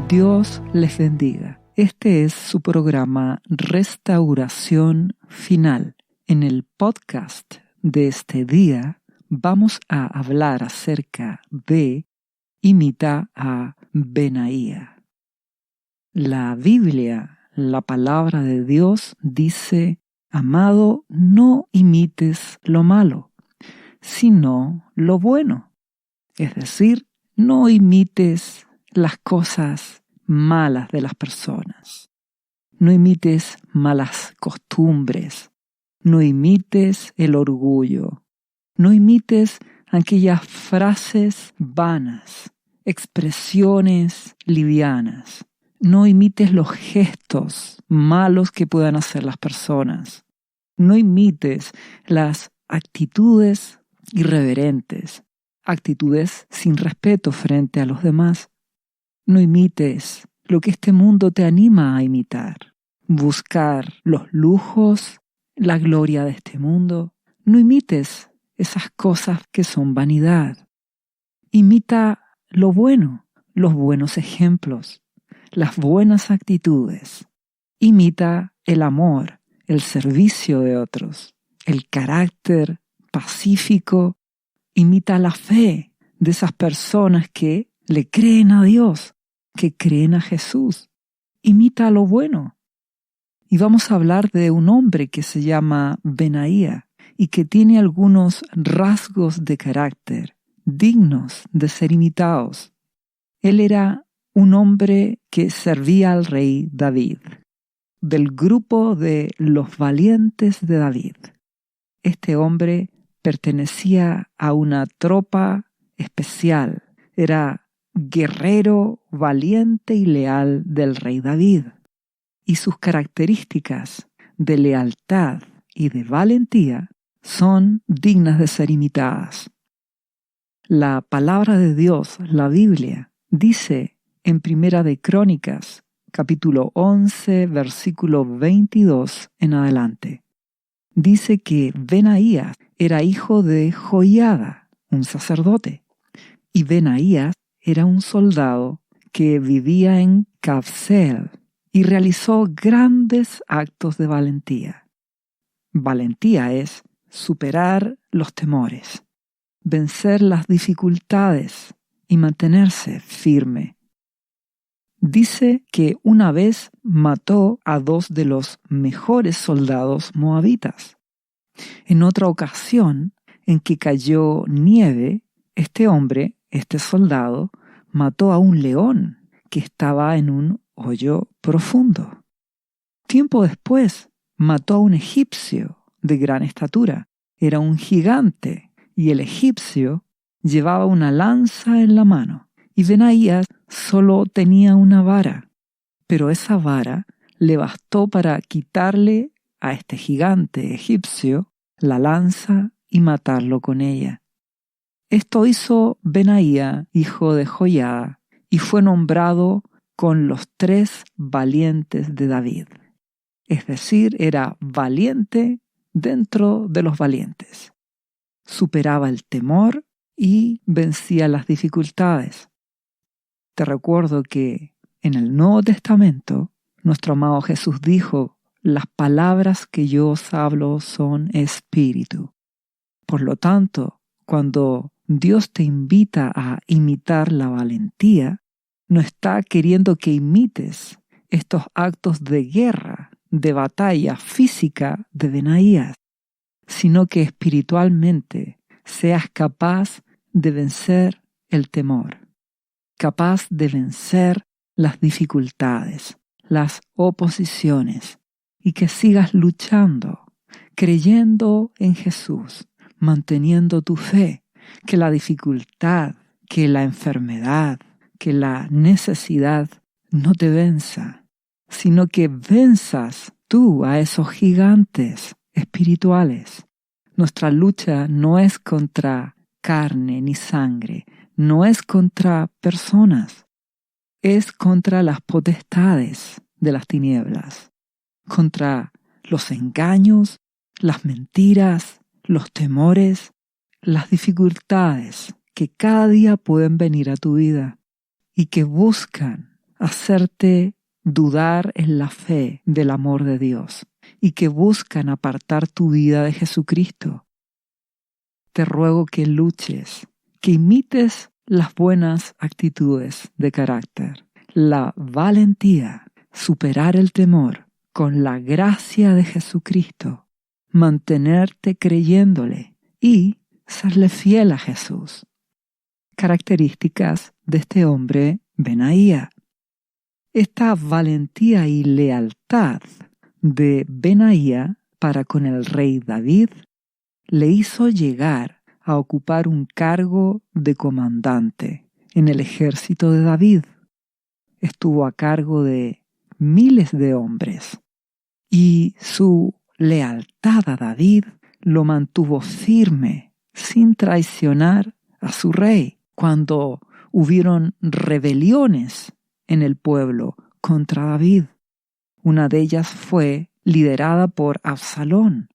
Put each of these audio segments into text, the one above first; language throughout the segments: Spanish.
Dios les bendiga. Este es su programa Restauración Final. En el podcast de este día vamos a hablar acerca de imita a Benaía. La Biblia, la palabra de Dios, dice: amado, no imites lo malo, sino lo bueno. Es decir, no imites las cosas malas de las personas. No imites malas costumbres. No imites el orgullo. No imites aquellas frases vanas, expresiones livianas. No imites los gestos malos que puedan hacer las personas. No imites las actitudes irreverentes, actitudes sin respeto frente a los demás. No imites lo que este mundo te anima a imitar. Buscar los lujos, la gloria de este mundo. No imites esas cosas que son vanidad. Imita lo bueno, los buenos ejemplos, las buenas actitudes. Imita el amor, el servicio de otros, el carácter pacífico. Imita la fe de esas personas que le creen a Dios, que creen a Jesús. Imita lo bueno. Y vamos a hablar de un hombre que se llama Benaía y que tiene algunos rasgos de carácter dignos de ser imitados. Él era un hombre que servía al rey David, del grupo de los valientes de David. Este hombre pertenecía a una tropa especial. Era guerrero, valiente y leal del rey David. Y sus características de lealtad y de valentía son dignas de ser imitadas. La palabra de Dios, la Biblia, dice en Primera de Crónicas, capítulo 11, versículo 22 en adelante. Dice que Benaías era hijo de Joiada, un sacerdote, y Benaías era un soldado que vivía en Cabseel y realizó grandes actos de valentía. Valentía es superar los temores, vencer las dificultades y mantenerse firme. Dice que una vez mató a 2 de los mejores soldados moabitas. En otra ocasión, en que cayó nieve, este soldado, mató a un león que estaba en un hoyo profundo. Tiempo después, mató a un egipcio de gran estatura. Era un gigante y el egipcio llevaba una lanza en la mano. Y Benaías solo tenía una vara, pero esa vara le bastó para quitarle a este gigante egipcio la lanza y matarlo con ella. Esto hizo Benaía, hijo de Joiada, y fue nombrado con los 3 valientes de David. Es decir, era valiente dentro de los valientes. Superaba el temor y vencía las dificultades. Te recuerdo que en el Nuevo Testamento, nuestro amado Jesús dijo: las palabras que yo os hablo son espíritu. Por lo tanto, cuando Dios te invita a imitar la valentía, no está queriendo que imites estos actos de guerra, de batalla física de Benaías, sino que espiritualmente seas capaz de vencer el temor, capaz de vencer las dificultades, las oposiciones, y que sigas luchando, creyendo en Jesús, manteniendo tu fe, que la dificultad, que la enfermedad, que la necesidad no te venza, sino que venzas tú a esos gigantes espirituales. Nuestra lucha no es contra carne ni sangre, no es contra personas, es contra las potestades de las tinieblas, contra los engaños, las mentiras, los temores, las dificultades que cada día pueden venir a tu vida y que buscan hacerte dudar en la fe del amor de Dios y que buscan apartar tu vida de Jesucristo. Te ruego que luches, que imites las buenas actitudes de carácter, la valentía, superar el temor con la gracia de Jesucristo, mantenerte creyéndole y serle fiel a Jesús. Características de este hombre Benaía. Esta valentía y lealtad de Benaía para con el rey David le hizo llegar a ocupar un cargo de comandante en el ejército de David. Estuvo a cargo de miles de hombres y su lealtad a David lo mantuvo firme sin traicionar a su rey cuando hubieron rebeliones en el pueblo contra David. Una de ellas fue liderada por Absalón,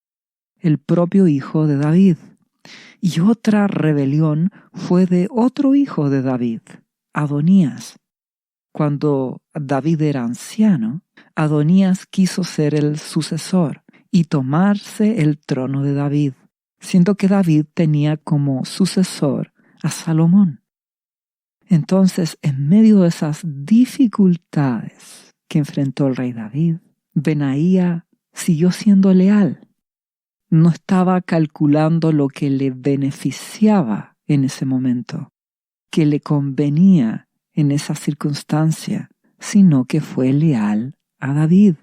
el propio hijo de David. Y otra rebelión fue de otro hijo de David, Adonías. Cuando David era anciano, Adonías quiso ser el sucesor y tomarse el trono de David, siendo que David tenía como sucesor a Salomón. Entonces, en medio de esas dificultades que enfrentó el rey David, Benaía siguió siendo leal. No estaba calculando lo que le beneficiaba en ese momento, que le convenía en esa circunstancia, sino que fue leal a David.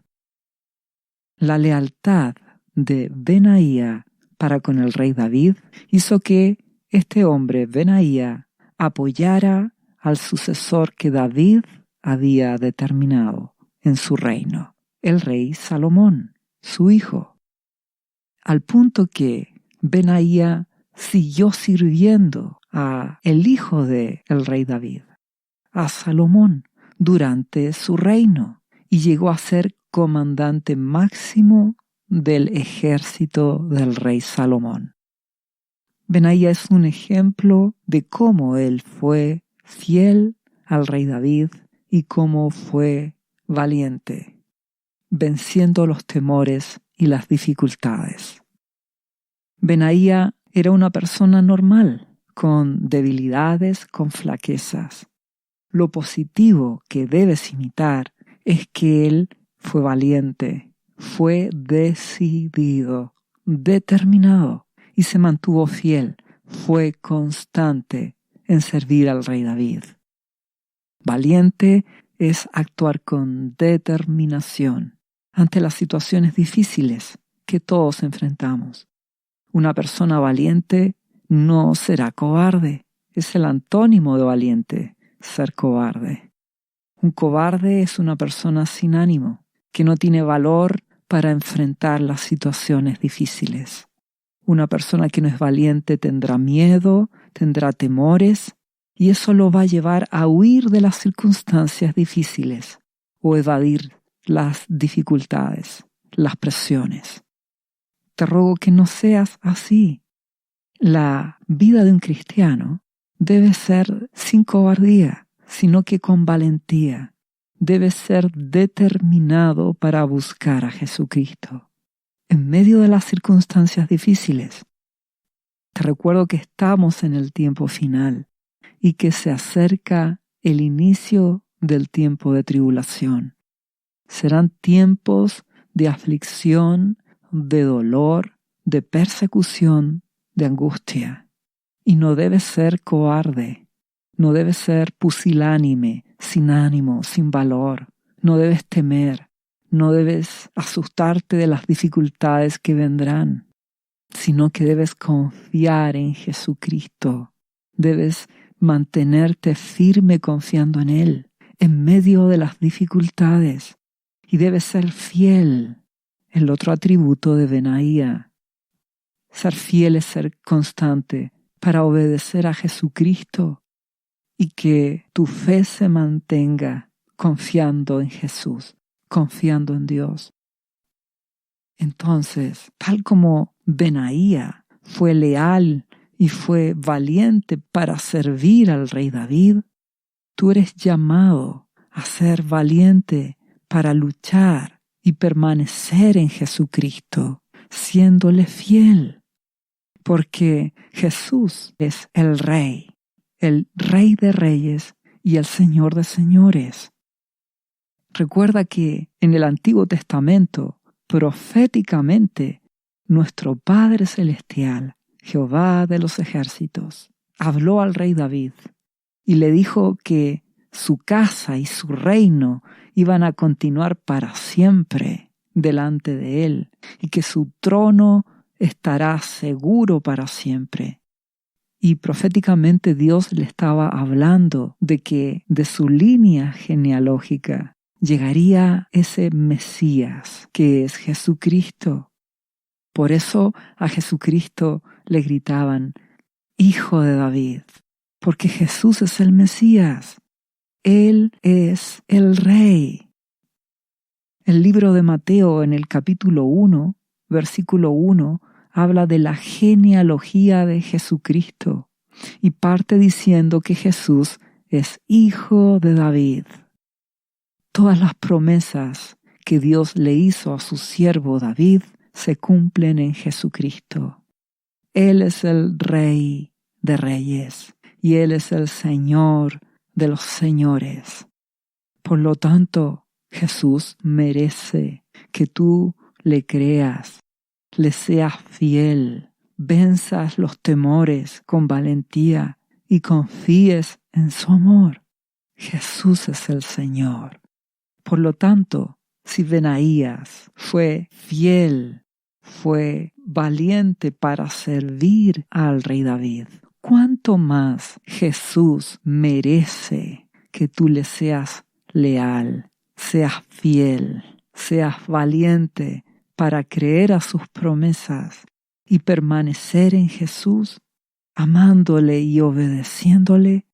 La lealtad de Benaía para con el rey David hizo que este hombre, Benaía, apoyara al sucesor que David había determinado en su reino, el rey Salomón, su hijo, al punto que Benaía siguió sirviendo a el hijo de el rey David, a Salomón, durante su reino, y llegó a ser comandante máximo del ejército del rey Salomón. Benaía es un ejemplo de cómo él fue fiel al rey David y cómo fue valiente, venciendo los temores y las dificultades. Benaía era una persona normal, con debilidades, con flaquezas. Lo positivo que debes imitar es que él fue valiente, fue decidido, determinado y se mantuvo fiel, fue constante en servir al rey David. Valiente es actuar con determinación ante las situaciones difíciles que todos enfrentamos. Una persona valiente no será cobarde, es el antónimo de valiente, ser cobarde. Un cobarde es una persona sin ánimo, que no tiene valor para enfrentar las situaciones difíciles. Una persona que no es valiente tendrá miedo, tendrá temores, y eso lo va a llevar a huir de las circunstancias difíciles o evadir las dificultades, las presiones. Te ruego que no seas así. La vida de un cristiano debe ser sin cobardía, sino que con valentía. Debe ser determinado para buscar a Jesucristo en medio de las circunstancias difíciles. Te recuerdo que estamos en el tiempo final y que se acerca el inicio del tiempo de tribulación. Serán tiempos de aflicción, de dolor, de persecución, de angustia. Y no debes ser cobarde, no debes ser pusilánime, sin ánimo, sin valor. No debes temer, no debes asustarte de las dificultades que vendrán, sino que debes confiar en Jesucristo. Debes mantenerte firme confiando en Él en medio de las dificultades y debes ser fiel. El otro atributo de Benaía. Ser fiel es ser constante para obedecer a Jesucristo y que tu fe se mantenga confiando en Jesús, confiando en Dios. Entonces, tal como Benaía fue leal y fue valiente para servir al rey David, tú eres llamado a ser valiente para luchar y permanecer en Jesucristo, siéndole fiel, porque Jesús es el Rey de Reyes y el Señor de Señores. Recuerda que en el Antiguo Testamento, proféticamente, nuestro Padre Celestial, Jehová de los ejércitos, habló al rey David y le dijo que su casa y su reino iban a continuar para siempre delante de él y que su trono estará seguro para siempre. Y proféticamente Dios le estaba hablando de que de su línea genealógica llegaría ese Mesías que es Jesucristo. Por eso a Jesucristo le gritaban, Hijo de David, porque Jesús es el Mesías. Él es el Rey. El libro de Mateo en el capítulo 1, versículo 1, habla de la genealogía de Jesucristo y parte diciendo que Jesús es hijo de David. Todas las promesas que Dios le hizo a su siervo David se cumplen en Jesucristo. Él es el Rey de Reyes y Él es el Señor de los señores. Por lo tanto, Jesús merece que tú le creas, le seas fiel, venzas los temores con valentía y confíes en su amor. Jesús es el Señor. Por lo tanto, si Benaías fue fiel, fue valiente para servir al rey David, ¿cuánto más Jesús merece que tú le seas leal, seas fiel, seas valiente para creer a sus promesas y permanecer en Jesús, amándole y obedeciéndole?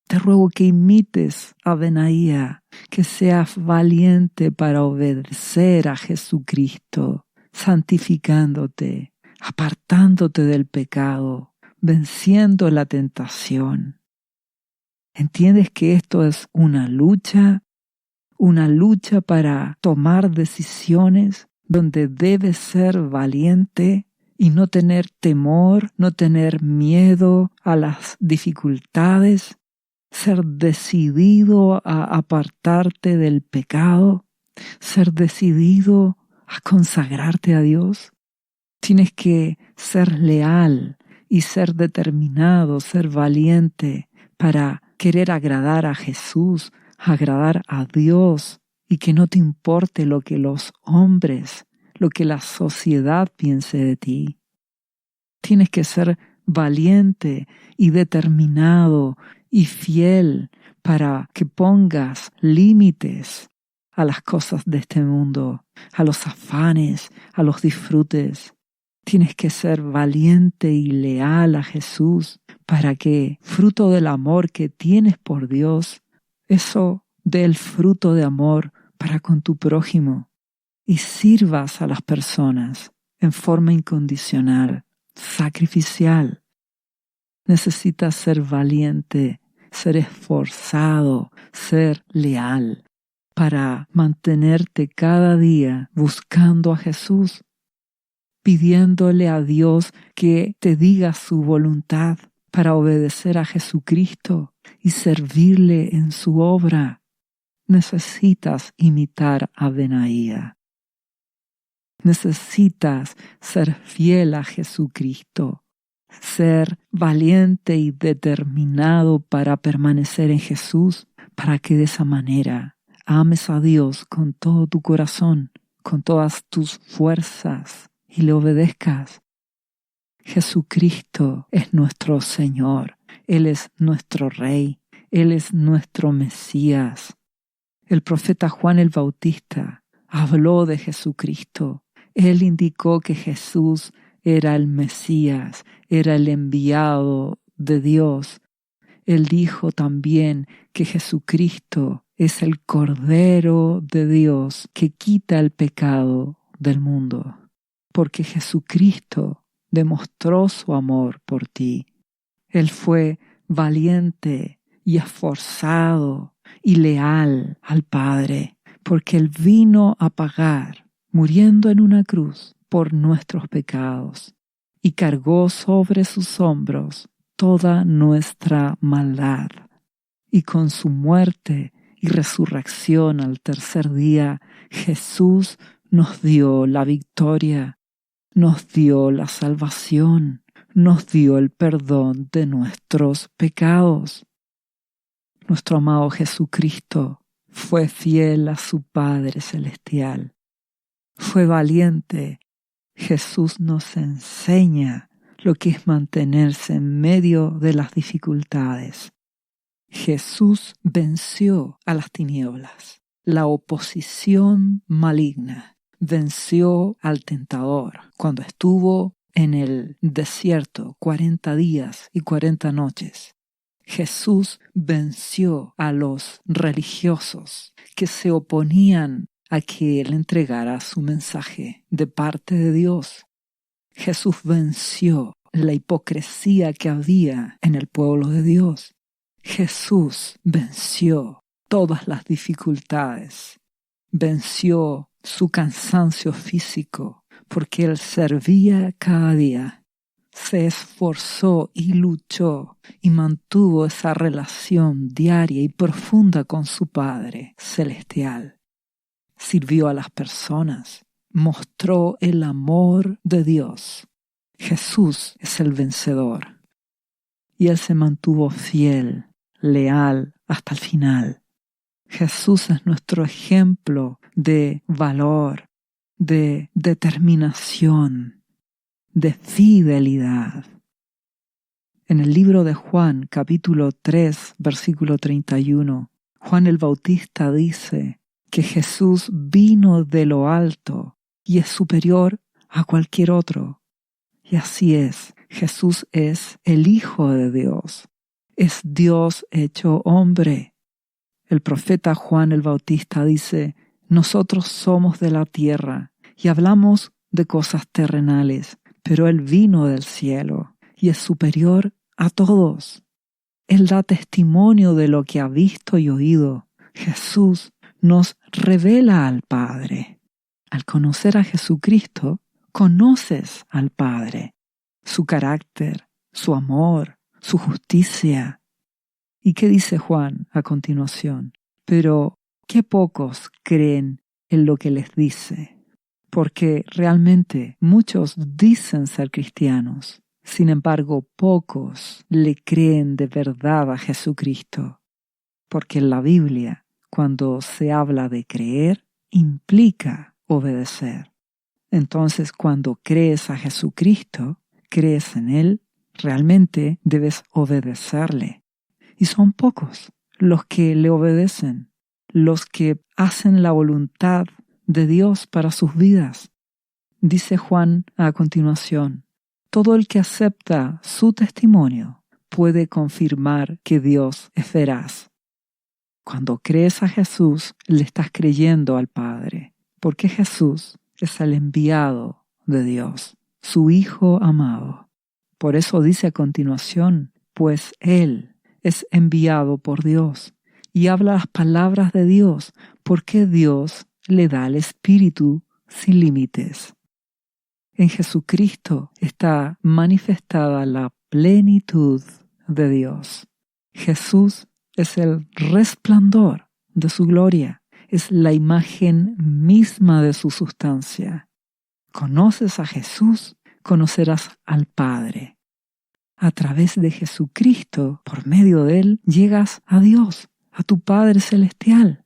Te ruego que imites a Benaía, que seas valiente para obedecer a Jesucristo, santificándote, apartándote del pecado, venciendo la tentación. ¿Entiendes que esto es una lucha para tomar decisiones donde debes ser valiente y no tener temor, no tener miedo a las dificultades? Ser decidido a apartarte del pecado, ser decidido a consagrarte a Dios. Tienes que ser leal y ser determinado, ser valiente para querer agradar a Jesús, agradar a Dios y que no te importe lo que los hombres, lo que la sociedad piense de ti. Tienes que ser valiente y determinado y fiel para que pongas límites a las cosas de este mundo, a los afanes, a los disfrutes. Tienes que ser valiente y leal a Jesús para que, fruto del amor que tienes por Dios, eso dé el fruto de amor para con tu prójimo y sirvas a las personas en forma incondicional, sacrificial. Necesitas ser valiente, ser esforzado, ser leal para mantenerte cada día buscando a Jesús, pidiéndole a Dios que te diga su voluntad para obedecer a Jesucristo y servirle en su obra. Necesitas imitar a Benaía. Necesitas ser fiel a Jesucristo, ser valiente y determinado para permanecer en Jesús, para que de esa manera ames a Dios con todo tu corazón, con todas tus fuerzas y le obedezcas. Jesucristo es nuestro Señor, Él es nuestro Rey, Él es nuestro Mesías. El profeta Juan el Bautista habló de Jesucristo. Él indicó que Jesús era el Mesías, era el enviado de Dios. Él dijo también que Jesucristo es el Cordero de Dios que quita el pecado del mundo, porque Jesucristo demostró su amor por ti. Él fue valiente y esforzado y leal al Padre, porque Él vino a pagar, muriendo en una cruz por nuestros pecados, y cargó sobre sus hombros toda nuestra maldad. Y con su muerte y resurrección al tercer día, Jesús nos dio la victoria, nos dio la salvación, nos dio el perdón de nuestros pecados. Nuestro amado Jesucristo fue fiel a su Padre Celestial. Fue valiente. Jesús nos enseña lo que es mantenerse en medio de las dificultades. Jesús venció a las tinieblas, la oposición maligna. Venció al tentador cuando estuvo en el desierto 40 días y 40 noches. Jesús venció a los religiosos que se oponían a que Él entregara su mensaje de parte de Dios. Jesús venció la hipocresía que había en el pueblo de Dios. Jesús venció todas las dificultades. Venció su cansancio físico porque Él servía cada día. Se esforzó y luchó y mantuvo esa relación diaria y profunda con su Padre Celestial. Sirvió a las personas, mostró el amor de Dios. Jesús es el vencedor. Y Él se mantuvo fiel, leal hasta el final. Jesús es nuestro ejemplo de valor, de determinación, de fidelidad. En el libro de Juan, capítulo 3, versículo 31, Juan el Bautista dice que Jesús vino de lo alto y es superior a cualquier otro. Y así es, Jesús es el Hijo de Dios, es Dios hecho hombre. El profeta Juan el Bautista dice, nosotros somos de la tierra y hablamos de cosas terrenales, pero Él vino del cielo y es superior a todos. Él da testimonio de lo que ha visto y oído. Jesús nos revela al Padre. Al conocer a Jesucristo, conoces al Padre, su carácter, su amor, su justicia. ¿Y qué dice Juan a continuación? Pero qué pocos creen en lo que les dice, porque realmente muchos dicen ser cristianos. Sin embargo, pocos le creen de verdad a Jesucristo, porque en la Biblia, cuando se habla de creer, implica obedecer. Entonces, cuando crees a Jesucristo, crees en Él, realmente debes obedecerle. Y son pocos los que le obedecen, los que hacen la voluntad de Dios para sus vidas. Dice Juan a continuación, todo el que acepta su testimonio puede confirmar que Dios es veraz. Cuando crees a Jesús, le estás creyendo al Padre, porque Jesús es el enviado de Dios, su Hijo amado. Por eso dice a continuación, pues Él es enviado por Dios y habla las palabras de Dios, porque Dios le da el Espíritu sin límites. En Jesucristo está manifestada la plenitud de Dios. Jesús es el resplandor de su gloria, es la imagen misma de su sustancia. Conoces a Jesús, conocerás al Padre. A través de Jesucristo, por medio de Él, llegas a Dios, a tu Padre Celestial.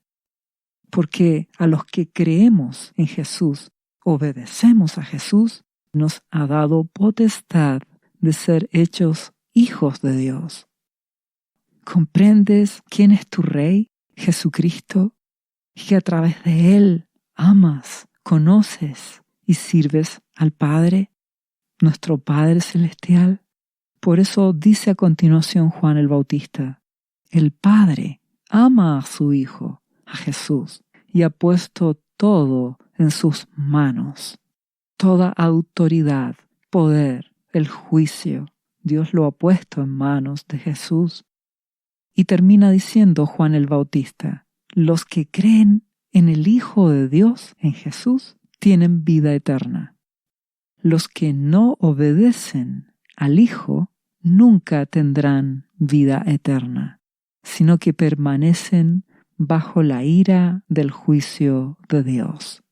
Porque a los que creemos en Jesús, obedecemos a Jesús, nos ha dado potestad de ser hechos hijos de Dios. ¿Comprendes quién es tu Rey, Jesucristo? Y que a través de Él amas, conoces y sirves al Padre, nuestro Padre Celestial. Por eso dice a continuación Juan el Bautista, el Padre ama a su Hijo, a Jesús, y ha puesto todo en sus manos. Toda autoridad, poder, el juicio, Dios lo ha puesto en manos de Jesús. Y termina diciendo Juan el Bautista, los que creen en el Hijo de Dios, en Jesús, tienen vida eterna. Los que no obedecen al Hijo nunca tendrán vida eterna, sino que permanecen bajo la ira del juicio de Dios.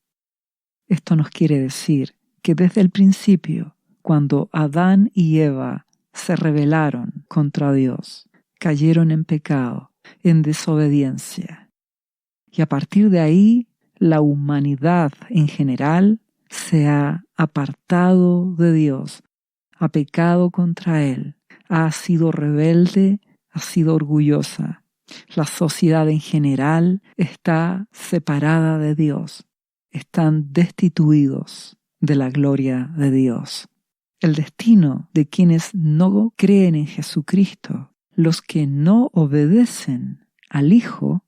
Esto nos quiere decir que desde el principio, cuando Adán y Eva se rebelaron contra Dios, cayeron en pecado, en desobediencia. Y a partir de ahí, la humanidad en general se ha apartado de Dios, ha pecado contra Él, ha sido rebelde, ha sido orgullosa. La sociedad en general está separada de Dios, están destituidos de la gloria de Dios. El destino de quienes no creen en Jesucristo, los que no obedecen al Hijo,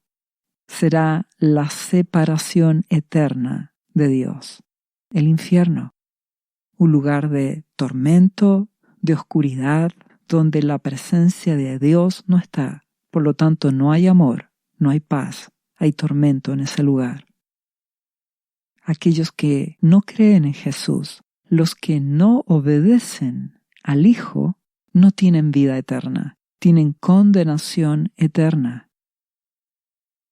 será la separación eterna de Dios, el infierno, un lugar de tormento, de oscuridad, donde la presencia de Dios no está. Por lo tanto, no hay amor, no hay paz, hay tormento en ese lugar. Aquellos que no creen en Jesús, los que no obedecen al Hijo, no tienen vida eterna, tienen condenación eterna.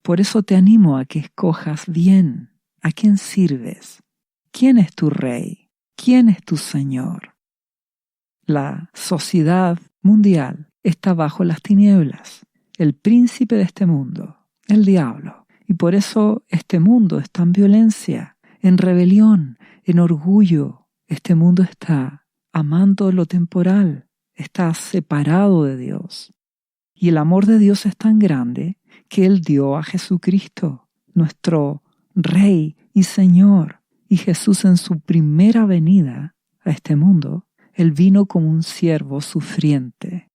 Por eso te animo a que escojas bien a quién sirves, quién es tu rey, quién es tu Señor. La sociedad mundial está bajo las tinieblas, el príncipe de este mundo, el diablo, y por eso este mundo está en violencia, en rebelión, en orgullo. Este mundo está amando lo temporal, está separado de Dios. Y el amor de Dios es tan grande que Él dio a Jesucristo, nuestro Rey y Señor. Y Jesús en su primera venida a este mundo, Él vino como un siervo sufriente,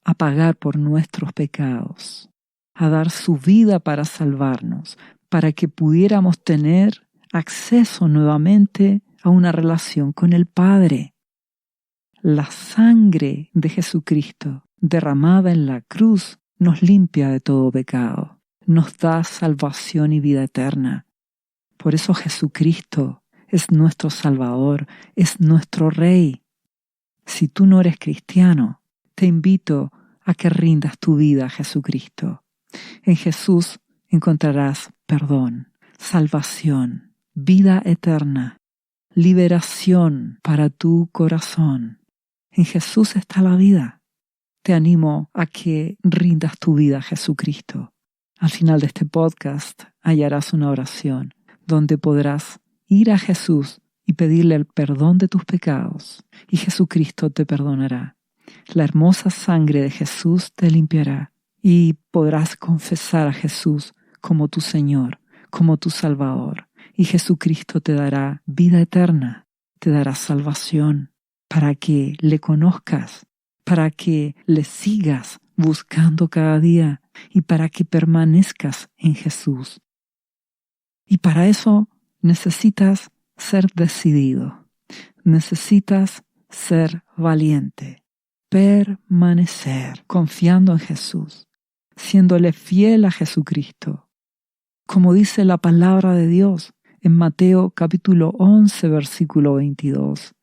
a pagar por nuestros pecados, a dar su vida para salvarnos, para que pudiéramos tener acceso nuevamente a una relación con el Padre. La sangre de Jesucristo derramada en la cruz nos limpia de todo pecado, nos da salvación y vida eterna. Por eso Jesucristo es nuestro Salvador, es nuestro Rey. Si tú no eres cristiano, te invito a que rindas tu vida a Jesucristo. En Jesús encontrarás perdón, salvación, vida eterna, liberación para tu corazón. En Jesús está la vida. Te animo a que rindas tu vida a Jesucristo. Al final de este podcast hallarás una oración donde podrás ir a Jesús y pedirle el perdón de tus pecados, y Jesucristo te perdonará. La hermosa sangre de Jesús te limpiará y podrás confesar a Jesús como tu Señor, como tu Salvador, y Jesucristo te dará vida eterna, te dará salvación para que le conozcas, para que le sigas buscando cada día y para que permanezcas en Jesús. Y para eso necesitas ser decidido, necesitas ser valiente, permanecer confiando en Jesús, siéndole fiel a Jesucristo. Como dice la palabra de Dios en Mateo capítulo 11, versículo 22,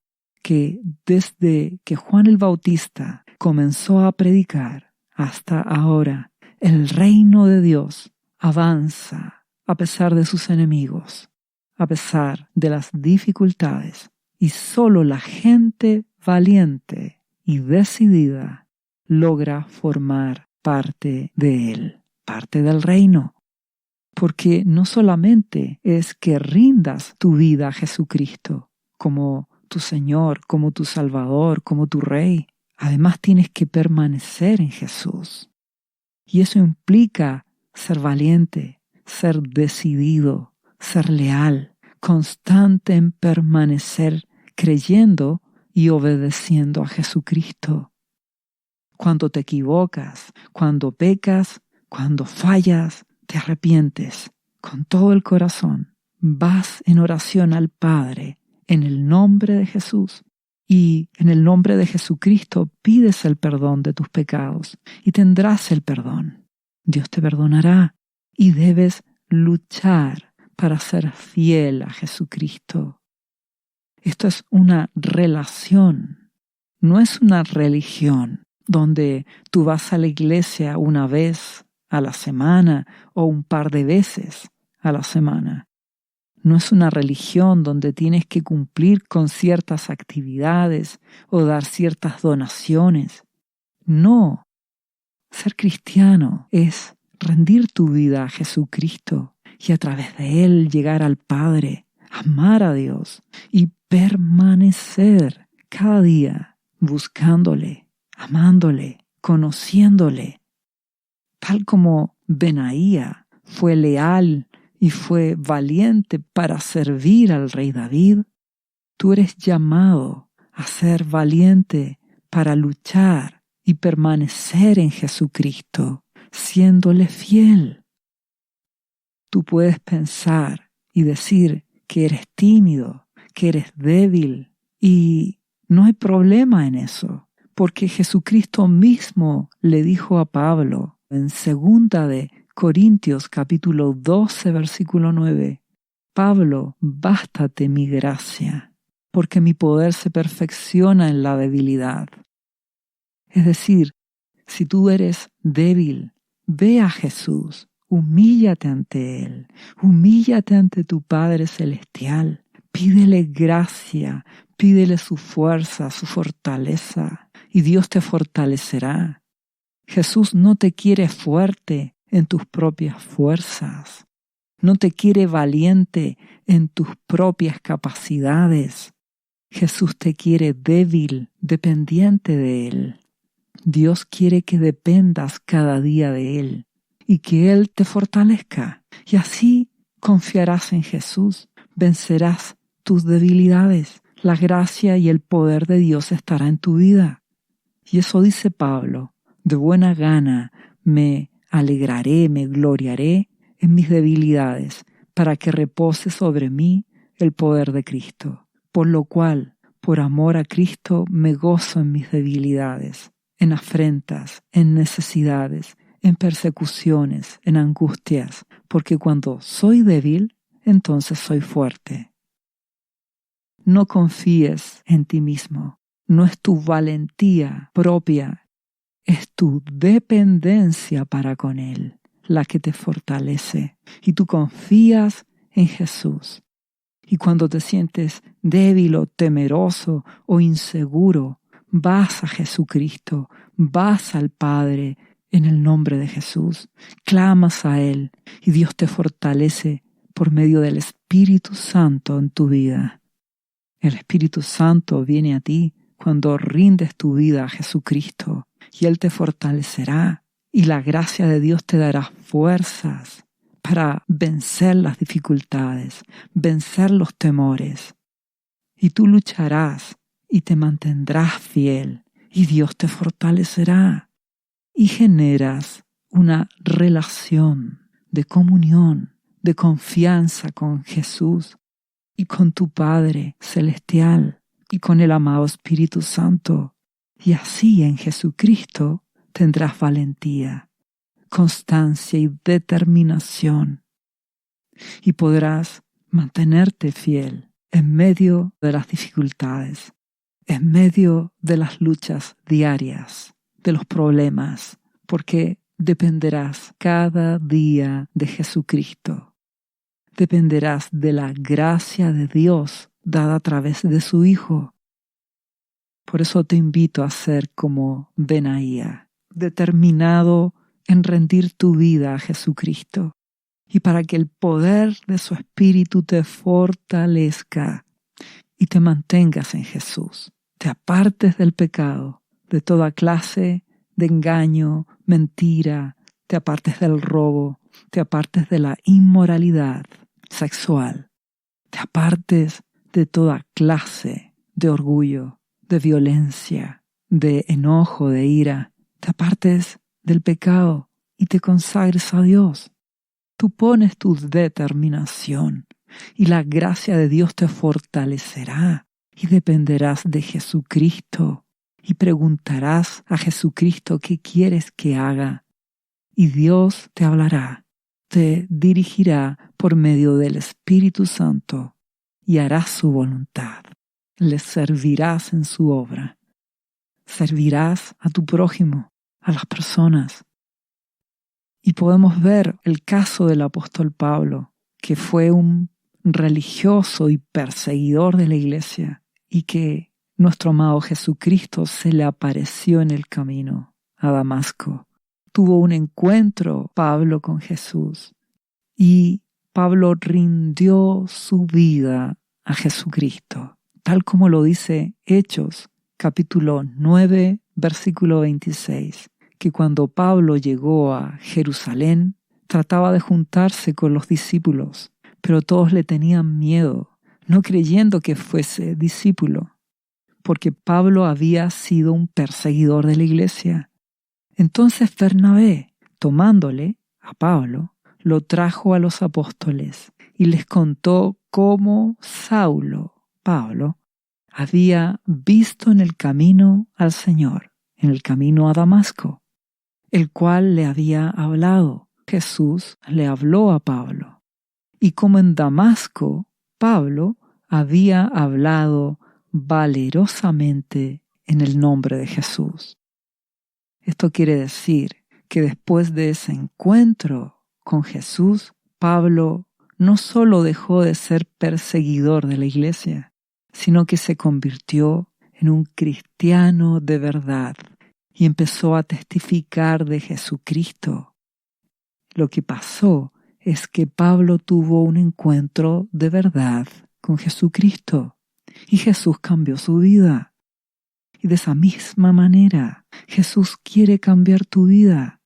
que desde que Juan el Bautista comenzó a predicar hasta ahora, el reino de Dios avanza a pesar de sus enemigos, a pesar de las dificultades, y solo la gente valiente y decidida logra formar parte de él, parte del reino. Porque no solamente es que rindas tu vida a Jesucristo como tu Señor, como tu Salvador, como tu Rey, además tienes que permanecer en Jesús. Y eso implica ser valiente, ser decidido, ser leal, constante en permanecer creyendo y obedeciendo a Jesucristo. Cuando te equivocas, cuando pecas, cuando fallas, te arrepientes con todo el corazón. Vas en oración al Padre en el nombre de Jesús y en el nombre de Jesucristo pides el perdón de tus pecados y tendrás el perdón. Dios te perdonará y debes luchar para ser fiel a Jesucristo. Esto es una relación, no es una religión donde tú vas a la iglesia una vez a la semana o un par de veces a la semana. No es una religión donde tienes que cumplir con ciertas actividades o dar ciertas donaciones. No. Ser cristiano es rendir tu vida a Jesucristo y a través de Él llegar al Padre, amar a Dios y permanecer cada día buscándole, amándole, conociéndole. Tal como Benaía fue leal y fue valiente para servir al rey David, tú eres llamado a ser valiente para luchar y permanecer en Jesucristo, siéndole fiel. Tú puedes pensar y decir que eres tímido, que eres débil, y no hay problema en eso, porque Jesucristo mismo le dijo a Pablo en 2 de Corintios capítulo 12, versículo 9, Pablo, bástate mi gracia, porque mi poder se perfecciona en la debilidad. Es decir, si tú eres débil, ve a Jesús, humíllate ante Él, humíllate ante tu Padre Celestial, pídele gracia, pídele su fuerza, su fortaleza, y Dios te fortalecerá. Jesús no te quiere fuerte en tus propias fuerzas, no te quiere valiente en tus propias capacidades. Jesús te quiere débil, dependiente de Él. Dios quiere que dependas cada día de Él y que Él te fortalezca. Y así confiarás en Jesús, vencerás tus debilidades. La gracia y el poder de Dios estará en tu vida. Y eso dice Pablo, de buena gana me alegraré, me gloriaré en mis debilidades, para que repose sobre mí el poder de Cristo. Por lo cual, por amor a Cristo, me gozo en mis debilidades, en afrentas, en necesidades, en persecuciones, en angustias, porque cuando soy débil, entonces soy fuerte. No confíes en ti mismo, no es tu valentía propia, es tu dependencia para con Él la que te fortalece, y tú confías en Jesús. Y cuando te sientes débil o temeroso o inseguro, vas a Jesucristo, vas al Padre en el nombre de Jesús, clamas a Él y Dios te fortalece por medio del Espíritu Santo en tu vida. El Espíritu Santo viene a ti cuando rindes tu vida a Jesucristo y Él te fortalecerá y la gracia de Dios te dará fuerzas para vencer las dificultades, vencer los temores. Y tú lucharás y te mantendrás fiel y Dios te fortalecerá. Y generas una relación de comunión, de confianza con Jesús y con tu Padre Celestial y con el amado Espíritu Santo. Y así en Jesucristo tendrás valentía, constancia y determinación, y podrás mantenerte fiel en medio de las dificultades, en medio de las luchas diarias, de los problemas, porque dependerás cada día de Jesucristo. Dependerás de la gracia de Dios dada a través de su Hijo. Por eso te invito a ser como Benaía, determinado en rendir tu vida a Jesucristo y para que el poder de su Espíritu te fortalezca y te mantengas en Jesús, te apartes del pecado, de toda clase de engaño, mentira, te apartes del robo, te apartes de la inmoralidad sexual, te apartes de toda clase de orgullo, de violencia, de enojo, de ira, te apartes del pecado y te consagres a Dios. Tú pones tu determinación y la gracia de Dios te fortalecerá y dependerás de Jesucristo y preguntarás a Jesucristo qué quieres que haga y Dios te hablará, te dirigirá por medio del Espíritu Santo y harás su voluntad. Le servirás en su obra. Servirás a tu prójimo, a las personas. Y podemos ver el caso del apóstol Pablo, que fue un religioso y perseguidor de la iglesia, y que nuestro amado Jesucristo se le apareció en el camino a Damasco. Tuvo un encuentro Pablo con Jesús, y Pablo rindió su vida a Jesucristo, tal como lo dice Hechos, capítulo 9, versículo 26. Que cuando Pablo llegó a Jerusalén, trataba de juntarse con los discípulos, pero todos le tenían miedo, no creyendo que fuese discípulo, porque Pablo había sido un perseguidor de la iglesia. Entonces Bernabé, tomándole a Pablo, lo trajo a los apóstoles y les contó cómo Saulo, Pablo, había visto en el camino al Señor, en el camino a Damasco, el cual le había hablado. Jesús le habló a Pablo. Y como en Damasco, Pablo había hablado valerosamente en el nombre de Jesús. Esto quiere decir que después de ese encuentro con Jesús, Pablo no solo dejó de ser perseguidor de la iglesia, sino que se convirtió en un cristiano de verdad y empezó a testificar de Jesucristo. Lo que pasó es que Pablo tuvo un encuentro de verdad con Jesucristo y Jesús cambió su vida. Y de esa misma manera, Jesús quiere cambiar tu vida.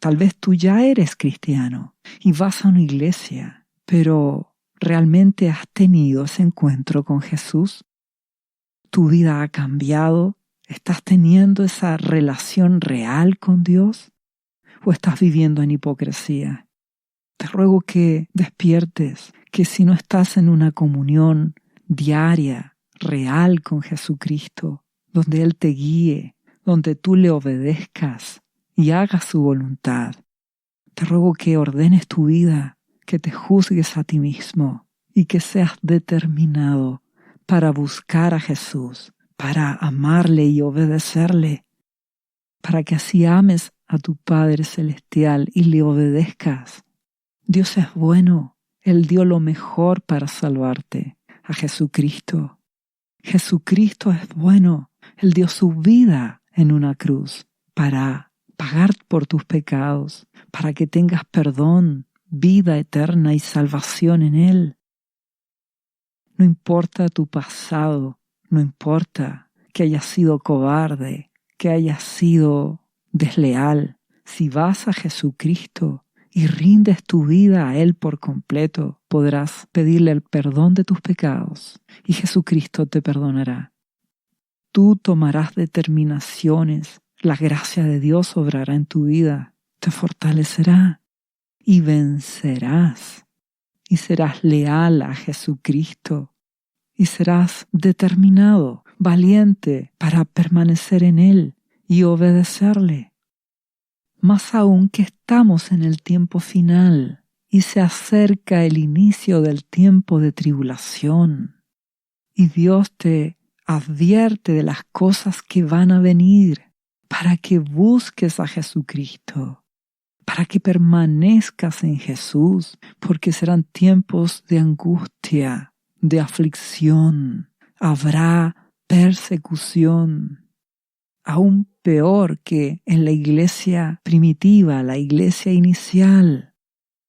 Tal vez tú ya eres cristiano y vas a una iglesia, pero ¿realmente has tenido ese encuentro con Jesús? ¿Tu vida ha cambiado? ¿Estás teniendo esa relación real con Dios? ¿O estás viviendo en hipocresía? Te ruego que despiertes, que si no estás en una comunión diaria, real con Jesucristo, donde Él te guíe, donde tú le obedezcas y hagas su voluntad, te ruego que ordenes tu vida, que te juzgues a ti mismo y que seas determinado para buscar a Jesús, para amarle y obedecerle, para que así ames a tu Padre Celestial y le obedezcas. Dios es bueno, Él dio lo mejor para salvarte, a Jesucristo. Jesucristo es bueno, Él dio su vida en una cruz para pagar por tus pecados, para que tengas perdón, vida eterna y salvación en Él. No importa tu pasado, no importa que hayas sido cobarde, que hayas sido desleal. Si vas a Jesucristo y rindes tu vida a Él por completo, podrás pedirle el perdón de tus pecados y Jesucristo te perdonará. Tú tomarás determinaciones, la gracia de Dios obrará en tu vida, te fortalecerá y vencerás y serás leal a Jesucristo y serás determinado, valiente para permanecer en Él y obedecerle. Más aún que estamos en el tiempo final y se acerca el inicio del tiempo de tribulación y Dios te advierte de las cosas que van a venir para que busques a Jesucristo, para que permanezcas en Jesús, porque serán tiempos de angustia, de aflicción, habrá persecución, aún peor que en la iglesia primitiva, la iglesia inicial,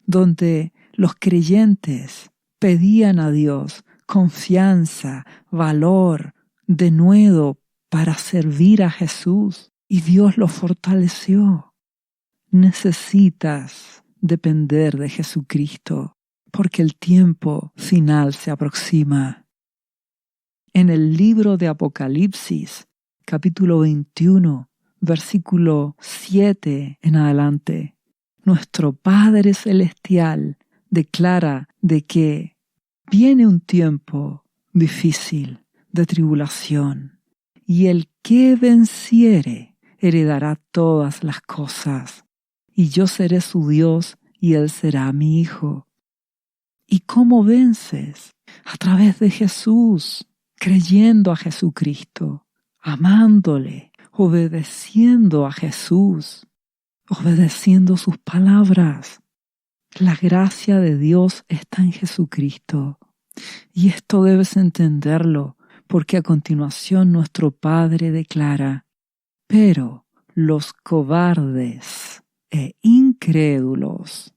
donde los creyentes pedían a Dios confianza, valor, denuedo para servir a Jesús, y Dios los fortaleció. Necesitas depender de Jesucristo, porque el tiempo final se aproxima. En el libro de Apocalipsis, capítulo 21, versículo 7 en adelante, nuestro Padre Celestial declara de que viene un tiempo difícil de tribulación, y el que venciere heredará todas las cosas, y yo seré su Dios y él será mi hijo. ¿Y cómo vences? A través de Jesús, creyendo a Jesucristo, amándole, obedeciendo a Jesús, obedeciendo sus palabras. La gracia de Dios está en Jesucristo. Y esto debes entenderlo, porque a continuación nuestro Padre declara: pero los cobardes e incrédulos,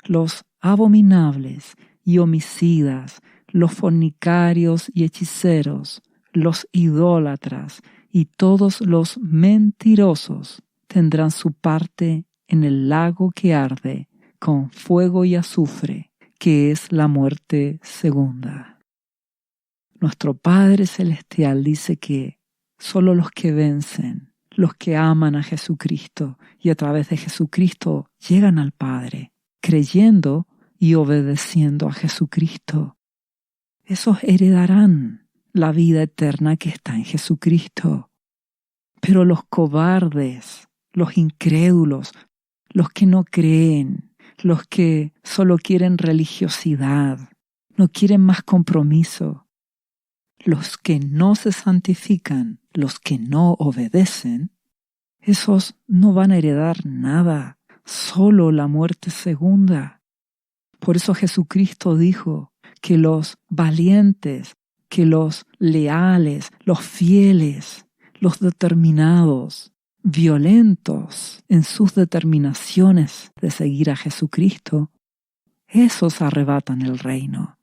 los abominables y homicidas, los fornicarios y hechiceros, los idólatras y todos los mentirosos tendrán su parte en el lago que arde con fuego y azufre, que es la muerte segunda. Nuestro Padre Celestial dice que solo los que vencen, los que aman a Jesucristo y a través de Jesucristo llegan al Padre, creyendo y obedeciendo a Jesucristo, esos heredarán la vida eterna que está en Jesucristo. Pero los cobardes, los incrédulos, los que no creen, los que solo quieren religiosidad, no quieren más compromiso, los que no se santifican, los que no obedecen, esos no van a heredar nada, solo la muerte segunda. Por eso Jesucristo dijo que los valientes, que los leales, los fieles, los determinados, violentos en sus determinaciones de seguir a Jesucristo, esos arrebatan el reino.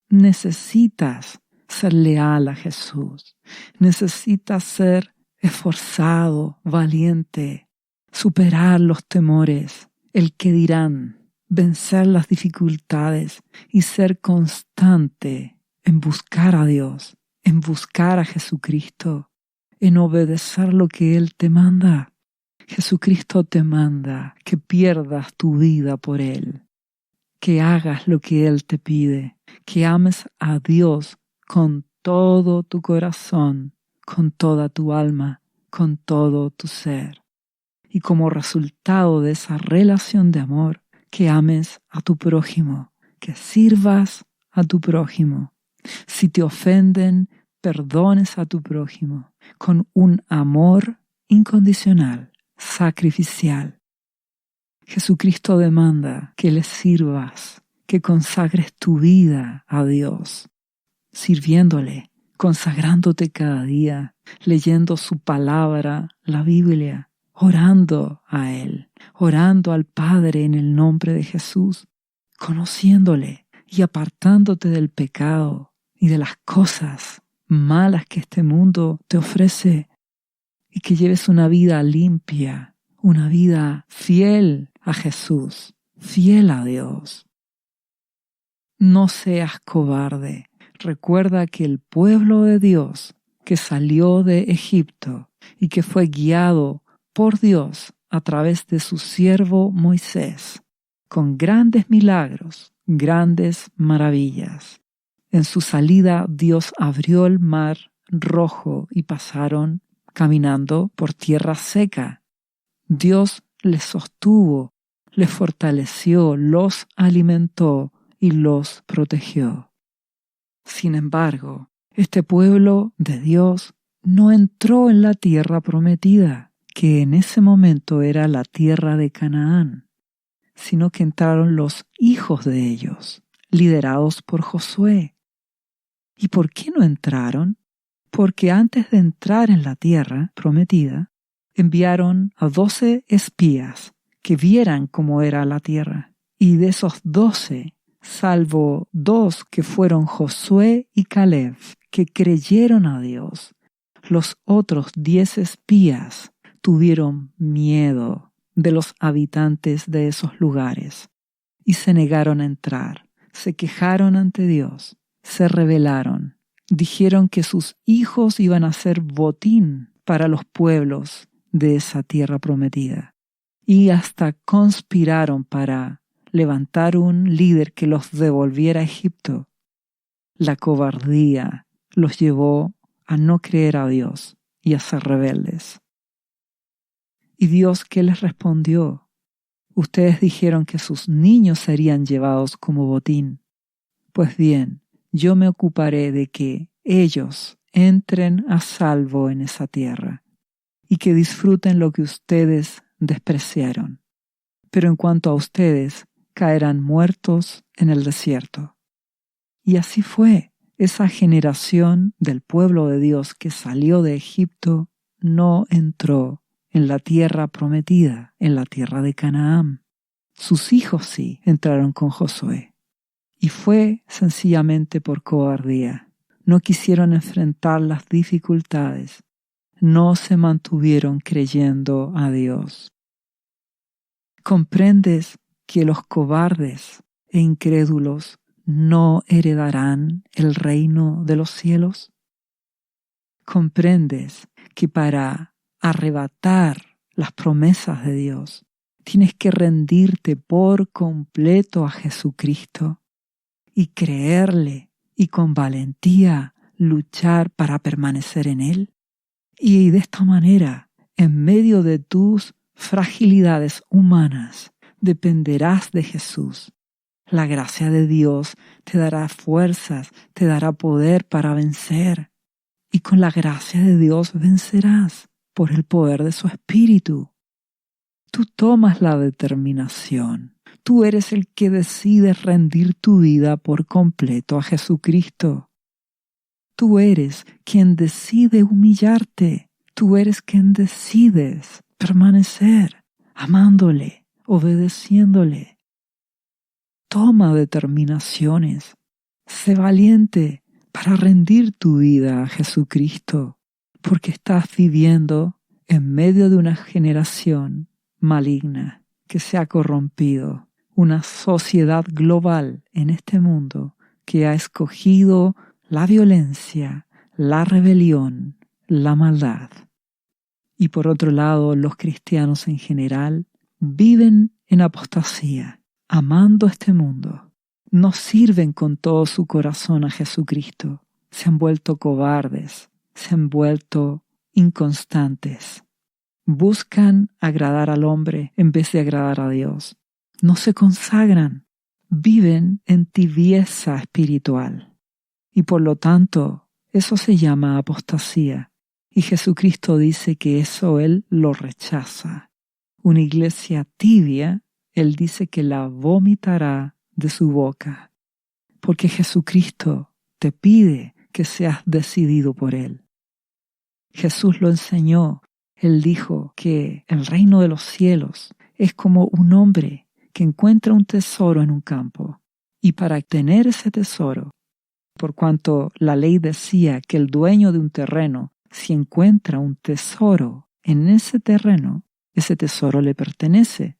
Necesitas ser leal a Jesús. Necesitas ser esforzado, valiente, superar los temores, el que dirán, vencer las dificultades y ser constante en buscar a Dios, en buscar a Jesucristo, en obedecer lo que Él te manda. Jesucristo te manda que pierdas tu vida por Él, que hagas lo que Él te pide, que ames a Dios con todo tu corazón, con toda tu alma, con todo tu ser. Y como resultado de esa relación de amor, que ames a tu prójimo, que sirvas a tu prójimo. Si te ofenden, perdones a tu prójimo con un amor incondicional, sacrificial. Jesucristo demanda que le sirvas, que consagres tu vida a Dios, sirviéndole, consagrándote cada día, leyendo su palabra, la Biblia, orando a Él, orando al Padre en el nombre de Jesús, conociéndole y apartándote del pecado y de las cosas malas que este mundo te ofrece, y que lleves una vida limpia, una vida fiel a Jesús, fiel a Dios. No seas cobarde. Recuerda que el pueblo de Dios que salió de Egipto y que fue guiado por Dios a través de su siervo Moisés, con grandes milagros, grandes maravillas. En su salida Dios abrió el mar rojo y pasaron caminando por tierra seca. Dios les sostuvo, les fortaleció, los alimentó y los protegió. Sin embargo, este pueblo de Dios no entró en la tierra prometida, que en ese momento era la tierra de Canaán, sino que entraron los hijos de ellos, liderados por Josué. ¿Y por qué no entraron? Porque antes de entrar en la tierra prometida, enviaron a 12 espías que vieran cómo era la tierra. Y de esos 12, salvo 2 que fueron Josué y Caleb, que creyeron a Dios, los otros 10 espías tuvieron miedo de los habitantes de esos lugares y se negaron a entrar, se quejaron ante Dios, se rebelaron, dijeron que sus hijos iban a ser botín para los pueblos de esa tierra prometida y hasta conspiraron para levantar un líder que los devolviera a Egipto. La cobardía los llevó a no creer a Dios y a ser rebeldes. ¿Y Dios qué les respondió? Ustedes dijeron que sus niños serían llevados como botín. Pues bien, yo me ocuparé de que ellos entren a salvo en esa tierra y que disfruten lo que ustedes despreciaron. Pero en cuanto a ustedes, caerán muertos en el desierto. Y así fue. Esa generación del pueblo de Dios que salió de Egipto no entró en la tierra prometida, en la tierra de Canaán. Sus hijos sí entraron con Josué. Y fue sencillamente por cobardía. No quisieron enfrentar las dificultades. No se mantuvieron creyendo a Dios. ¿Comprendes que los cobardes e incrédulos no heredarán el reino de los cielos? ¿Comprendes que para arrebatar las promesas de Dios tienes que rendirte por completo a Jesucristo y creerle y con valentía luchar para permanecer en Él? Y de esta manera, en medio de tus fragilidades humanas, dependerás de Jesús. La gracia de Dios te dará fuerzas, te dará poder para vencer. Y con la gracia de Dios vencerás por el poder de su Espíritu. Tú tomas la determinación. Tú eres el que decide rendir tu vida por completo a Jesucristo. Tú eres quien decide humillarte. Tú eres quien decides permanecer amándole, obedeciéndole. Toma determinaciones. Sé valiente para rendir tu vida a Jesucristo, porque estás viviendo en medio de una generación maligna que se ha corrompido, una sociedad global en este mundo que ha escogido la violencia, la rebelión, la maldad. Y por otro lado, los cristianos en general viven en apostasía, amando este mundo. No sirven con todo su corazón a Jesucristo. Se han vuelto cobardes, se han vuelto inconstantes. Buscan agradar al hombre en vez de agradar a Dios. No se consagran, viven en tibieza espiritual. Y por lo tanto, eso se llama apostasía. Y Jesucristo dice que eso Él lo rechaza. Una iglesia tibia, Él dice que la vomitará de su boca, porque Jesucristo te pide que seas decidido por Él. Jesús lo enseñó. Él dijo que el reino de los cielos es como un hombre que encuentra un tesoro en un campo, y para obtener ese tesoro, por cuanto la ley decía que el dueño de un terreno, si encuentra un tesoro en ese terreno, ese tesoro le pertenece.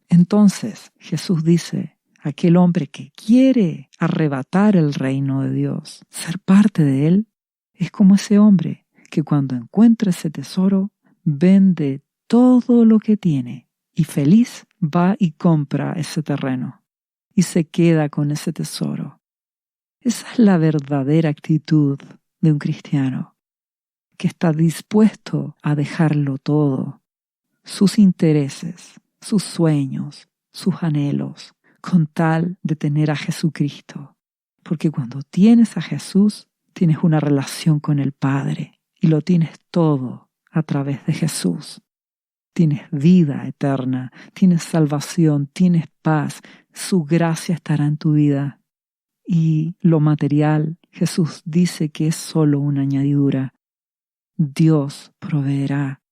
Entonces Jesús dice, aquel hombre que quiere arrebatar el reino de Dios, ser parte de él, es como ese hombre que cuando encuentra ese tesoro, vende todo lo que tiene y feliz va y compra ese terreno y se queda con ese tesoro. Esa es la verdadera actitud de un cristiano, que está dispuesto a dejarlo todo, sus intereses, sus sueños, sus anhelos, con tal de tener a Jesucristo. Porque cuando tienes a Jesús, tienes una relación con el Padre y lo tienes todo a través de Jesús. Tienes vida eterna, tienes salvación, tienes paz, su gracia estará en tu vida. Y lo material, Jesús dice que es solo una añadidura. Dios proveerá.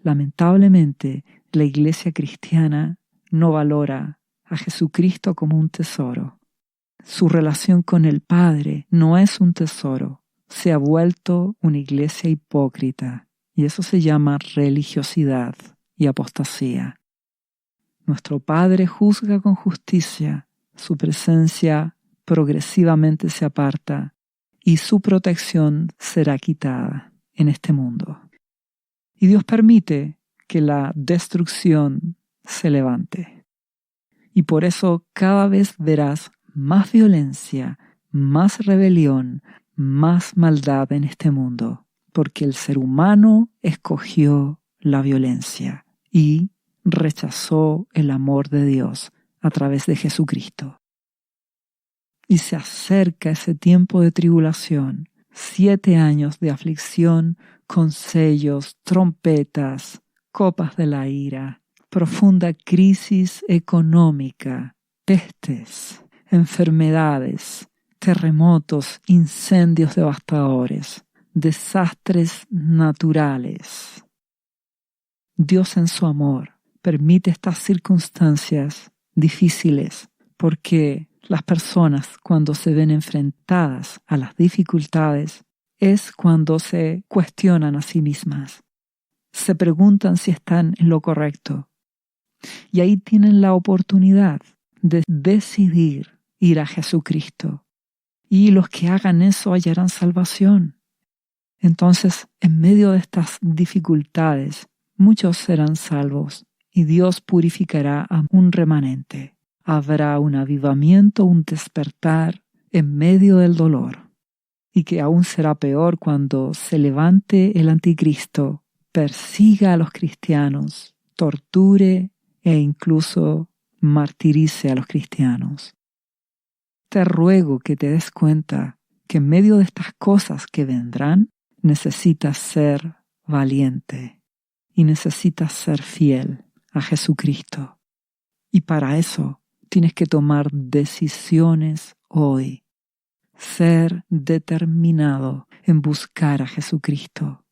Lamentablemente, la iglesia cristiana no valora a Jesucristo como un tesoro. Su relación con el Padre no es un tesoro. Se ha vuelto una iglesia hipócrita, y eso se llama religiosidad y apostasía. Nuestro Padre juzga con justicia. Su presencia progresivamente se aparta y su protección será quitada en este mundo. Y Dios permite que la destrucción se levante. Y por eso cada vez verás más violencia, más rebelión, más maldad en este mundo, porque el ser humano escogió la violencia y rechazó el amor de Dios a través de Jesucristo. Y se acerca ese tiempo de tribulación, 7 años de aflicción con sellos, trompetas, copas de la ira, profunda crisis económica, pestes, enfermedades, terremotos, incendios devastadores, desastres naturales. Dios en su amor permite estas circunstancias difíciles porque las personas cuando se ven enfrentadas a las dificultades es cuando se cuestionan a sí mismas, se preguntan si están en lo correcto y ahí tienen la oportunidad de decidir ir a Jesucristo y los que hagan eso hallarán salvación. Entonces, en medio de estas dificultades, muchos serán salvos y Dios purificará a un remanente. Habrá un avivamiento, un despertar en medio del dolor, y que aún será peor cuando se levante el anticristo, persiga a los cristianos, torture e incluso martirice a los cristianos. Te ruego que te des cuenta que en medio de estas cosas que vendrán, necesitas ser valiente y necesitas ser fiel a Jesucristo. Y para eso tienes que tomar decisiones hoy. Ser determinado en buscar a Jesucristo.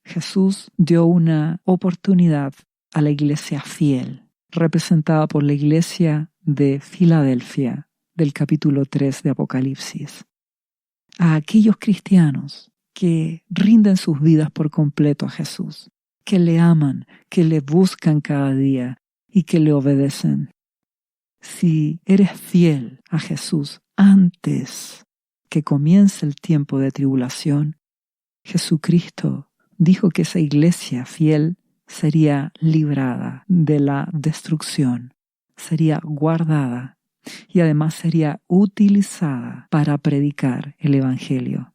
Jesús dio una oportunidad a la iglesia fiel, representada por la iglesia de Filadelfia, del capítulo 3 de Apocalipsis. A aquellos cristianos que rinden sus vidas por completo a Jesús, que le aman, que le buscan cada día y que le obedecen. Si eres fiel a Jesús antes que comience el tiempo de tribulación, Jesucristo dijo que esa iglesia fiel sería librada de la destrucción, sería guardada y además sería utilizada para predicar el Evangelio.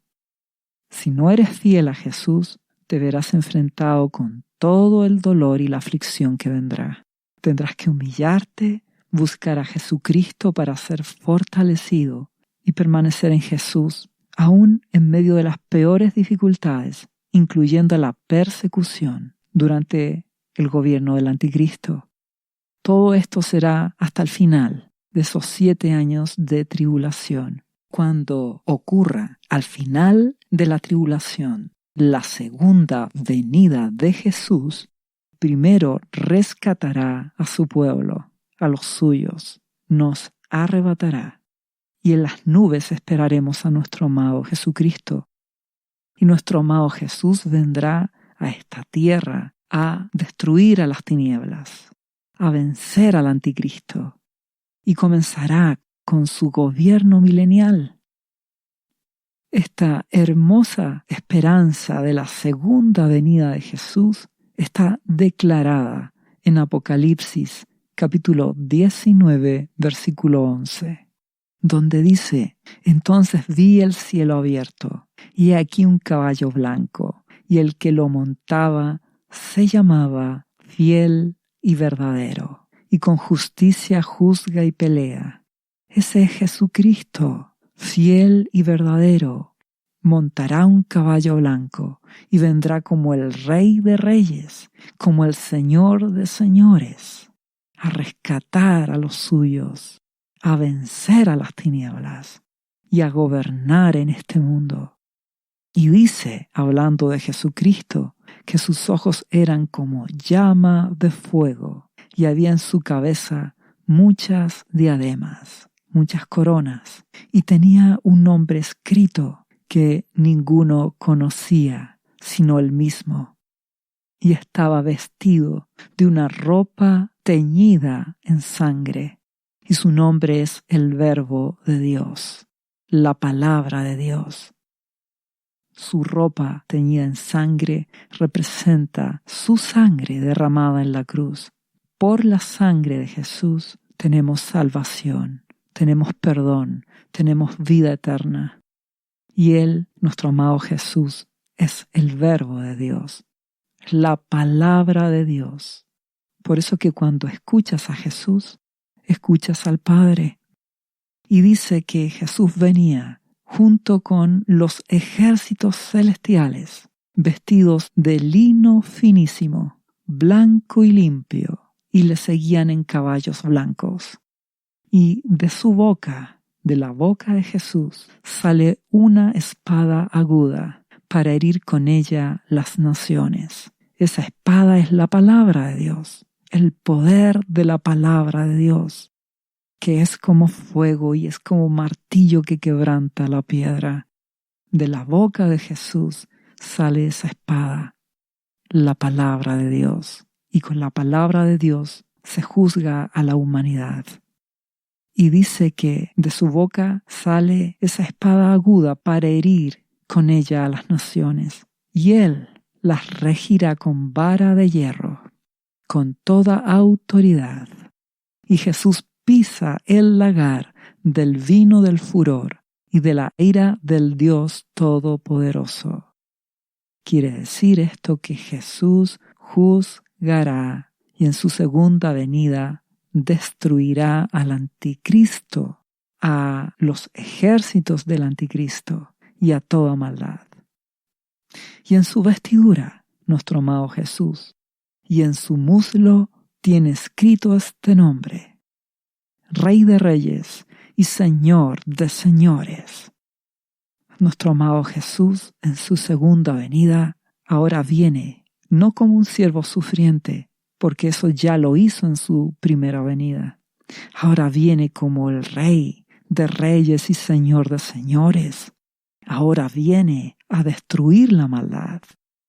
Si no eres fiel a Jesús, te verás enfrentado con todo el dolor y la aflicción que vendrá. Tendrás que humillarte, buscar a Jesucristo para ser fortalecido y permanecer en Jesús, aún en medio de las peores dificultades, incluyendo la persecución durante el gobierno del anticristo. Todo esto será hasta el final de esos 7 años de tribulación. Cuando ocurra al final de la tribulación la segunda venida de Jesús, primero rescatará a su pueblo, a los suyos, nos arrebatará. Y en las nubes esperaremos a nuestro amado Jesucristo. Y nuestro amado Jesús vendrá a esta tierra a destruir a las tinieblas, a vencer al anticristo, y comenzará con su gobierno milenial. Esta hermosa esperanza de la segunda venida de Jesús está declarada en Apocalipsis capítulo 19, versículo 11, donde dice: Entonces vi el cielo abierto, y he aquí un caballo blanco, y el que lo montaba se llamaba Fiel y Verdadero, y con justicia juzga y pelea. Ese es Jesucristo, fiel y verdadero. Montará un caballo blanco y vendrá como el Rey de Reyes, como el Señor de Señores, a rescatar a los suyos, a vencer a las tinieblas y a gobernar en este mundo. Y dice, hablando de Jesucristo, que sus ojos eran como llama de fuego y había en su cabeza muchas diademas, muchas coronas, y tenía un nombre escrito que ninguno conocía sino él mismo, y estaba vestido de una ropa teñida en sangre, y su nombre es el Verbo de Dios, la palabra de Dios. Su ropa teñida en sangre representa su sangre derramada en la cruz. Por la sangre de Jesús tenemos salvación, tenemos perdón, tenemos vida eterna. Y Él, nuestro amado Jesús, es el Verbo de Dios. la palabra de Dios. Por eso que cuando escuchas a Jesús, escuchas al Padre. Y dice que Jesús venía junto con los ejércitos celestiales, vestidos de lino finísimo, blanco y limpio, y le seguían en caballos blancos. Y de su boca, de la boca de Jesús, sale una espada aguda para herir con ella las naciones. Esa espada es la palabra de Dios, el poder de la palabra de Dios, que es como fuego y es como martillo que quebranta la piedra. De la boca de Jesús sale esa espada, la palabra de Dios, y con la palabra de Dios se juzga a la humanidad. Y dice que de su boca sale esa espada aguda para herir con ella a las naciones, y Él las regirá con vara de hierro, con toda autoridad. Y Jesús pisa el lagar del vino del furor y de la ira del Dios Todopoderoso. Quiere decir esto que Jesús juzgará y en su segunda venida destruirá al anticristo, a los ejércitos del anticristo y a toda maldad. Y en su vestidura, nuestro amado Jesús, y en su muslo tiene escrito este nombre: Rey de Reyes y Señor de Señores. Nuestro amado Jesús, en su segunda venida, ahora viene, no como un siervo sufriente, porque eso ya lo hizo en su primera venida. Ahora viene como el Rey de Reyes y Señor de Señores. Ahora viene a destruir la maldad,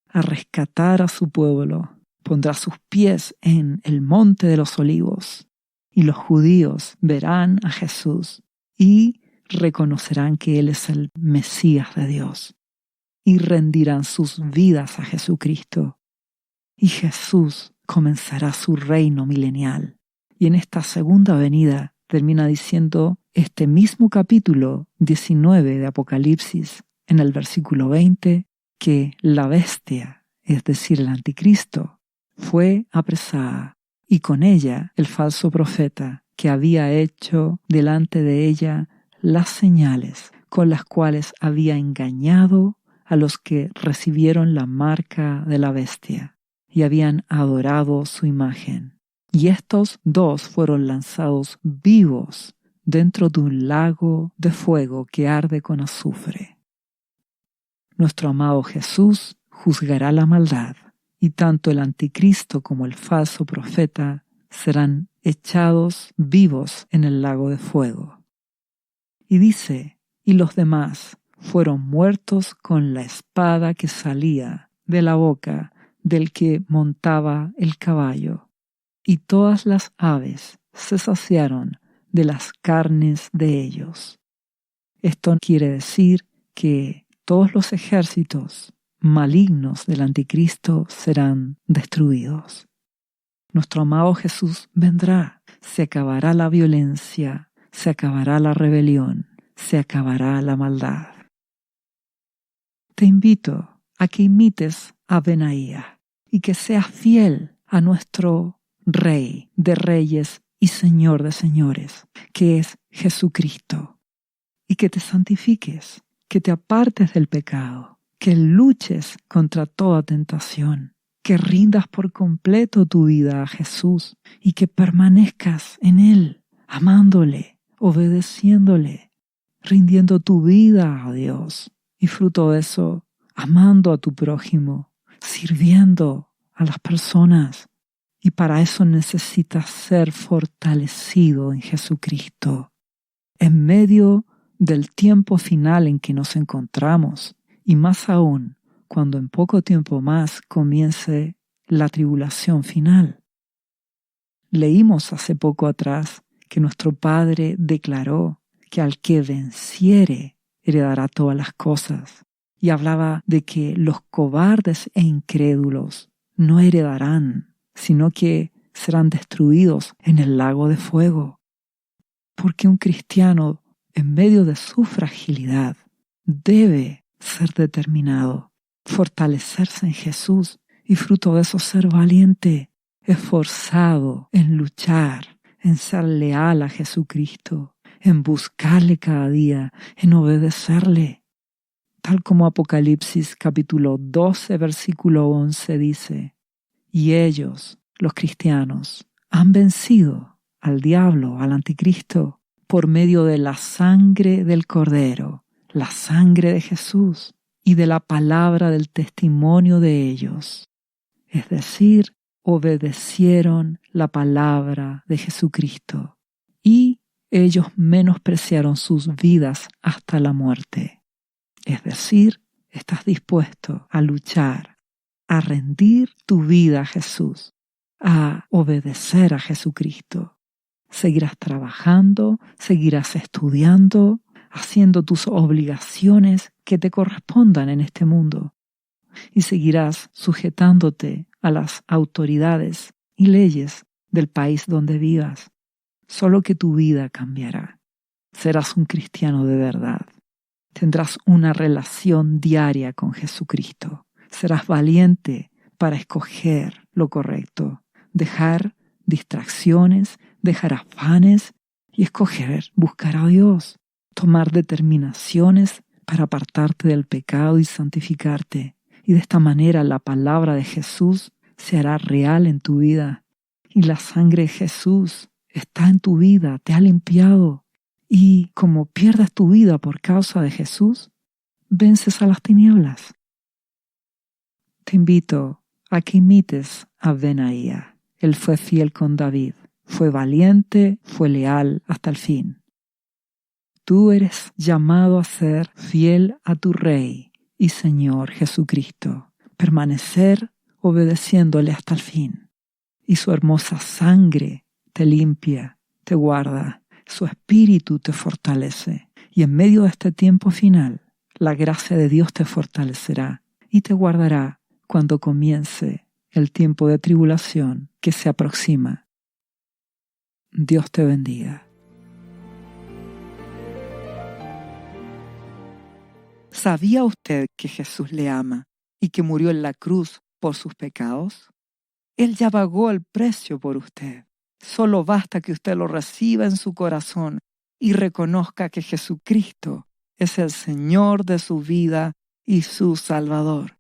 a rescatar a su pueblo. Pondrá sus pies en el monte de los olivos, y los judíos verán a Jesús y reconocerán que Él es el Mesías de Dios, y rendirán sus vidas a Jesucristo. Y Jesús comenzará su reino milenial. Y en esta segunda venida termina diciendo este mismo capítulo 19 de Apocalipsis, en el versículo 20, que la bestia, es decir, el anticristo, fue apresada, y con ella el falso profeta, que había hecho delante de ella las señales con las cuales había engañado a los que recibieron la marca de la bestia y habían adorado su imagen. Y estos dos fueron lanzados vivos dentro de un lago de fuego que arde con azufre. Nuestro amado Jesús juzgará la maldad, y tanto el anticristo como el falso profeta serán echados vivos en el lago de fuego. Y dice, y los demás fueron muertos con la espada que salía de la boca del que montaba el caballo, y todas las aves se saciaron de las carnes de ellos. Esto quiere decir que todos los ejércitos malignos del anticristo serán destruidos. Nuestro amado Jesús vendrá, se acabará la violencia, se acabará la rebelión, se acabará la maldad. Te invito a que imites a Benaía y que seas fiel a nuestro Rey de Reyes y Señor de Señores, que es Jesucristo, y que te santifiques, que te apartes del pecado, que luches contra toda tentación, que rindas por completo tu vida a Jesús y que permanezcas en Él, amándole, obedeciéndole, rindiendo tu vida a Dios y fruto de eso, amando a tu prójimo, sirviendo a las personas. Y para eso necesitas ser fortalecido en Jesucristo. En medio del tiempo final en que nos encontramos, y más aún cuando en poco tiempo más comience la tribulación final. Leímos hace poco atrás que nuestro Padre declaró que al que venciere heredará todas las cosas, y hablaba de que los cobardes e incrédulos no heredarán, sino que serán destruidos en el lago de fuego. Porque un cristiano, en medio de su fragilidad, debe ser determinado, fortalecerse en Jesús Y fruto de eso, ser valiente, esforzado en luchar, en ser leal a Jesucristo, en buscarle cada día, en obedecerle. Tal como Apocalipsis capítulo 12, versículo 11 dice, y ellos, los cristianos, han vencido al diablo, al anticristo, por medio de la sangre del Cordero, la sangre de Jesús y de la palabra del testimonio de ellos. Es decir, obedecieron la palabra de Jesucristo y ellos menospreciaron sus vidas hasta la muerte. Es decir, estás dispuesto a luchar, a rendir tu vida a Jesús, a obedecer a Jesucristo. Seguirás trabajando, seguirás estudiando, haciendo tus obligaciones que te correspondan en este mundo y seguirás sujetándote a las autoridades y leyes del país donde vivas. Solo que tu vida cambiará. Serás un cristiano de verdad. Tendrás una relación diaria con Jesucristo. Serás valiente para escoger lo correcto, dejar distracciones, dejar afanes y escoger buscar a Dios, tomar determinaciones para apartarte del pecado y santificarte. Y de esta manera la palabra de Jesús se hará real en tu vida. Y la sangre de Jesús está en tu vida, te ha limpiado. Y como pierdas tu vida por causa de Jesús, vences a las tinieblas. Te invito a que imites a Benaía. Él fue fiel con David, fue valiente, fue leal hasta el fin. Tú eres llamado a ser fiel a tu Rey y Señor Jesucristo, permanecer obedeciéndole hasta el fin. Y su hermosa sangre te limpia, te guarda, su espíritu te fortalece. Y en medio de este tiempo final, la gracia de Dios te fortalecerá y te guardará cuando comience el tiempo de tribulación que se aproxima. Dios te bendiga. ¿Sabía usted que Jesús le ama y que murió en la cruz por sus pecados? Él ya pagó el precio por usted. Solo basta que usted lo reciba en su corazón y reconozca que Jesucristo es el Señor de su vida y su Salvador.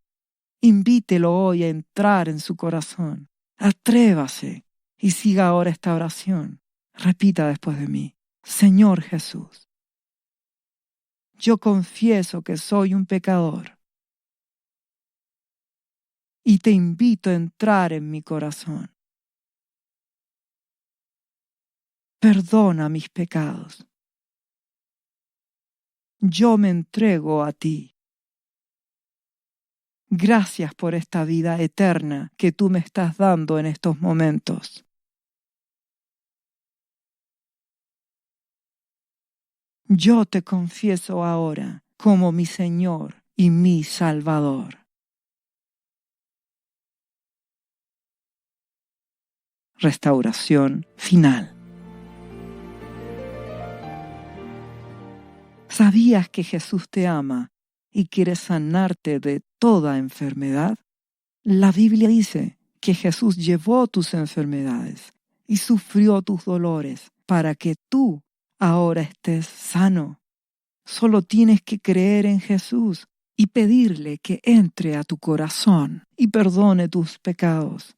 Invítelo hoy a entrar en su corazón. Atrévase y siga ahora esta oración. Repita después de mí: Señor Jesús, yo confieso que soy un pecador y te invito a entrar en mi corazón. Perdona mis pecados. Yo me entrego a ti. Gracias por esta vida eterna que tú me estás dando en estos momentos. Yo te confieso ahora como mi Señor y mi Salvador. Restauración final. ¿Sabías que Jesús te ama y quiere sanarte de toda enfermedad? La Biblia dice que Jesús llevó tus enfermedades y sufrió tus dolores para que tú ahora estés sano. Solo tienes que creer en Jesús y pedirle que entre a tu corazón y perdone tus pecados.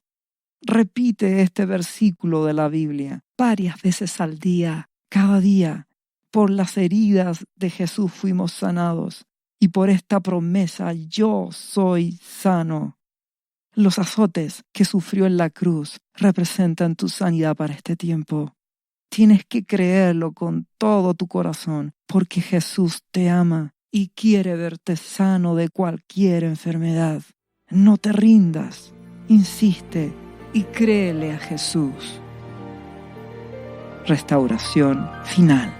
Repite este versículo de la Biblia varias veces al día, cada día. Por las heridas de Jesús fuimos sanados y por esta promesa yo soy sano. Los azotes que sufrió en la cruz representan tu sanidad para este tiempo. Tienes que creerlo con todo tu corazón porque Jesús te ama y quiere verte sano de cualquier enfermedad. No te rindas, insiste y créele a Jesús. Restauración final.